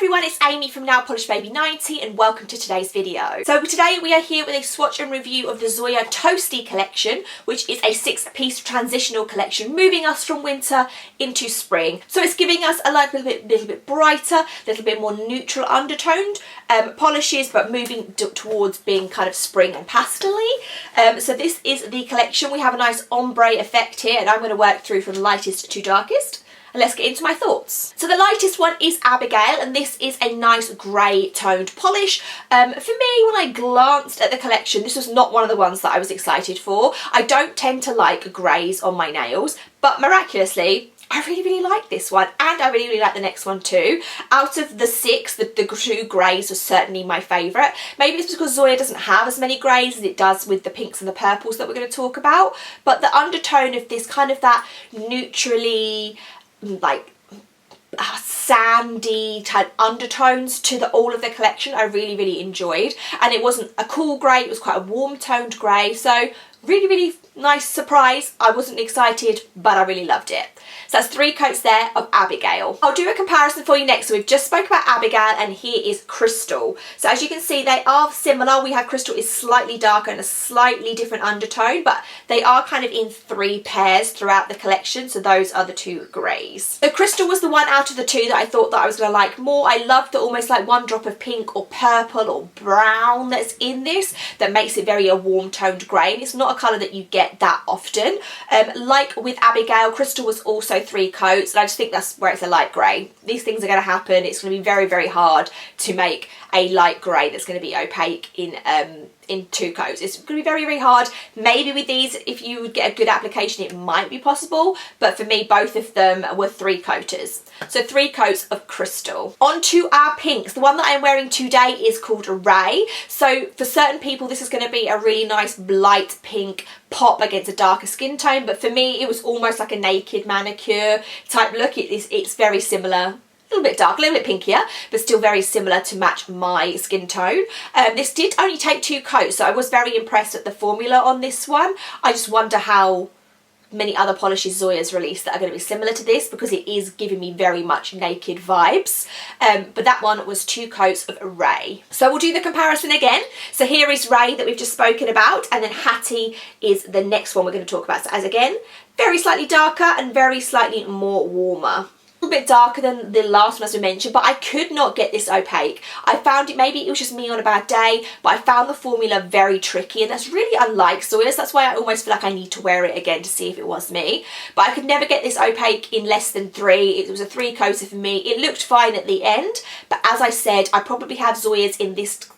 everyone, it's Amy from Nail Polish Baby 90 and welcome to today's video. So today we are here with a swatch and review of the Zoya Toasty collection, which is a 6-piece transitional collection moving us from winter into spring. So it's giving us a little bit brighter, a little bit more neutral undertoned polishes, but moving towards being kind of spring and pastel-y. So this is the collection. We have a nice ombre effect here and I'm going to work through from lightest to darkest. And let's get into my thoughts. So the lightest one is Abigail, and this is a nice grey toned polish. For me, when I glanced at the collection, this was not one of the ones that I was excited for. I don't tend to like greys on my nails, but miraculously, I really like this one, and I really like the next one too. Out of the 6, the 2 greys was certainly my favourite. Maybe it's because Zoya doesn't have as many greys as it does with the pinks and the purples that we're going to talk about, but the undertone of this kind of that neutrally like sandy type undertones to all of the collection I really enjoyed. And it wasn't a cool grey, it was quite a warm toned grey, so really nice surprise. I wasn't excited, but I really loved it. So that's 3 coats there of Abigail. I'll do a comparison for you next. So we've just spoke about Abigail and here is Crystal. So as you can see, they are similar. We have Crystal is slightly darker and a slightly different undertone, but they are kind of in 3 pairs throughout the collection. So those are the 2 greys. So Crystal was the one out of the 2 that I thought that I was going to like more. I love the almost like 1 drop of pink or purple or brown that's in this that makes it very a warm toned grey. And it's not a colour that you get that often. Like with Abigail, Crystal was also 3 coats, and I just think that's where it's a light grey. These things are going to happen. It's going to be very hard to make a light grey that's going to be opaque in 2 coats. It's going to be very hard. Maybe with these, if you would get a good application, it might be possible, but for me, both of them were 3 coaters. So 3 coats of Crystal. On to our pinks. The one that I'm wearing today is called Ray. So for certain people, this is going to be a really nice light pink pop against a darker skin tone, but for me, it was almost like a naked manicure type look. It's very similar. A little bit dark, a little bit pinkier, but still very similar to match my skin tone. This did only take 2 coats, so I was very impressed at the formula on this one. I just wonder how many other polishes Zoya's released that are going to be similar to this, because it is giving me very much naked vibes. But that one was 2 coats of Ray. So we'll do the comparison again. So here is Ray that we've just spoken about, and then Hattie is the next one we're going to talk about. So as again, very slightly darker and very slightly more warmer. A little bit darker than the last one as we mentioned, but I could not get this opaque. I found it, maybe it was just me on a bad day, but I found the formula very tricky, and that's really unlike Zoya's. That's why I almost feel like I need to wear it again to see if it was me. But I could never get this opaque in less than 3. It was a 3 coater for me. It looked fine at the end, but as I said, I probably have Zoya's in this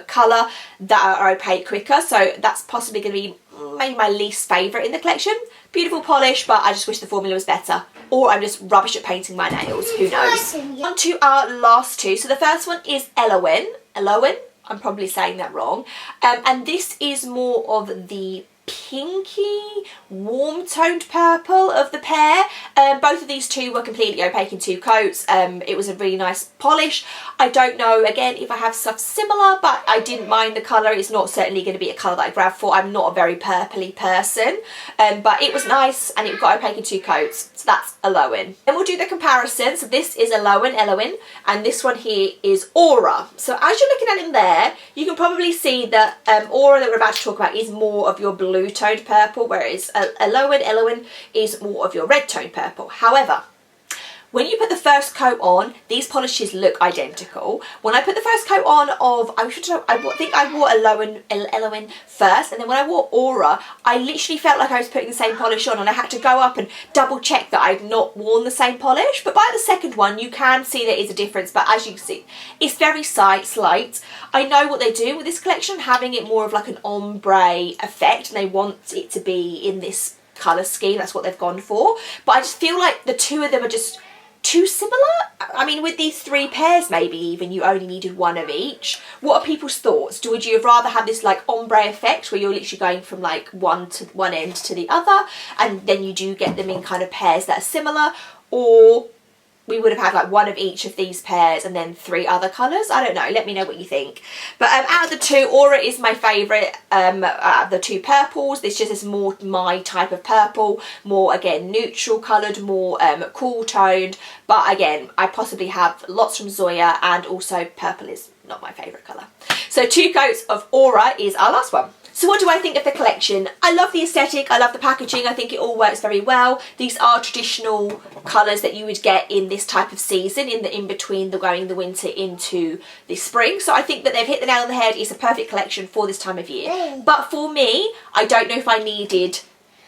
colour that are opaque quicker, so that's possibly going to be maybe my least favourite in the collection. Beautiful polish, but I just wish the formula was better. Or I'm just rubbish at painting my nails, who knows. On to our last 2. So the first one is Elowen. Elowen? I'm probably saying that wrong. And this is more of the pinky, warm toned purple of the pair. Both of these 2 were completely opaque in 2 coats. It was a really nice polish. I don't know, again, if I have stuff similar, but I didn't mind the colour. It's not certainly going to be a colour that I grab for. I'm not a very purpley person, but it was nice and it got opaque in 2 coats. So that's Elowen. Then we'll do the comparison. So this is Elowen, and this one here is Aura. So as you're looking at it there, you can probably see that Aura that we're about to talk about is more of your blue toned purple, whereas Elowen is more of your red toned purple. However, when you put the first coat on, these polishes look identical. When I put the first coat on of, I think I wore Elowen first, and then when I wore Aura, I literally felt like I was putting the same polish on, and I had to go up and double check that I'd not worn the same polish. But by the second one, you can see there is a difference, but as you can see, it's very slight. I know what they're doing with this collection, having it more of like an ombre effect, and they want it to be in this colour scheme. That's what they've gone for. But I just feel like the 2 of them are just too similar. I mean, with these 3 pairs, maybe even you only needed 1 of each. What are people's thoughts? Would you have rather have this like ombre effect where you're literally going from like one end to the other, and then you do get them in kind of pairs that are similar, or we would have had like one of each of these pairs and then 3 other colours. I don't know, let me know what you think. But out of the 2, Aura is my favourite out of the 2 purples. This just is more my type of purple, more again neutral coloured, more cool toned. But again, I possibly have lots from Zoya, and also purple is not my favourite colour. So 2 coats of Aura is our last one. So what do I think of the collection? I love the aesthetic, I love the packaging, I think it all works very well. These are traditional colours that you would get in this type of season, in between going the winter into the spring. So I think that they've hit the nail on the head. It's a perfect collection for this time of year. But for me, I don't know if I needed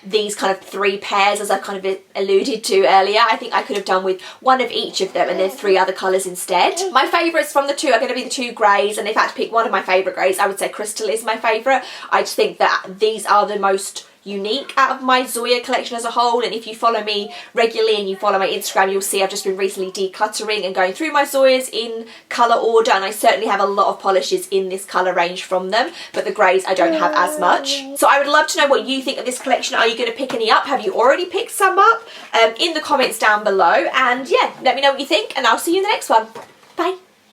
these kind of 3 pairs, as I kind of alluded to earlier. I think I could have done with one of each of them and then 3 other colours instead. My favourites from the 2 are going to be the 2 greys, and if I had to pick one of my favourite greys, I would say Crystal is my favourite. I just think that these are the most unique out of my Zoya collection as a whole, and if you follow me regularly and you follow my Instagram, you'll see I've just been recently decluttering and going through my Zoyas in colour order, and I certainly have a lot of polishes in this colour range from them, but the greys I don't have as much. So I would love to know what you think of this collection. Are you going to pick any up? Have you already picked some up? In the comments down below, and yeah, let me know what you think, and I'll see you in the next one.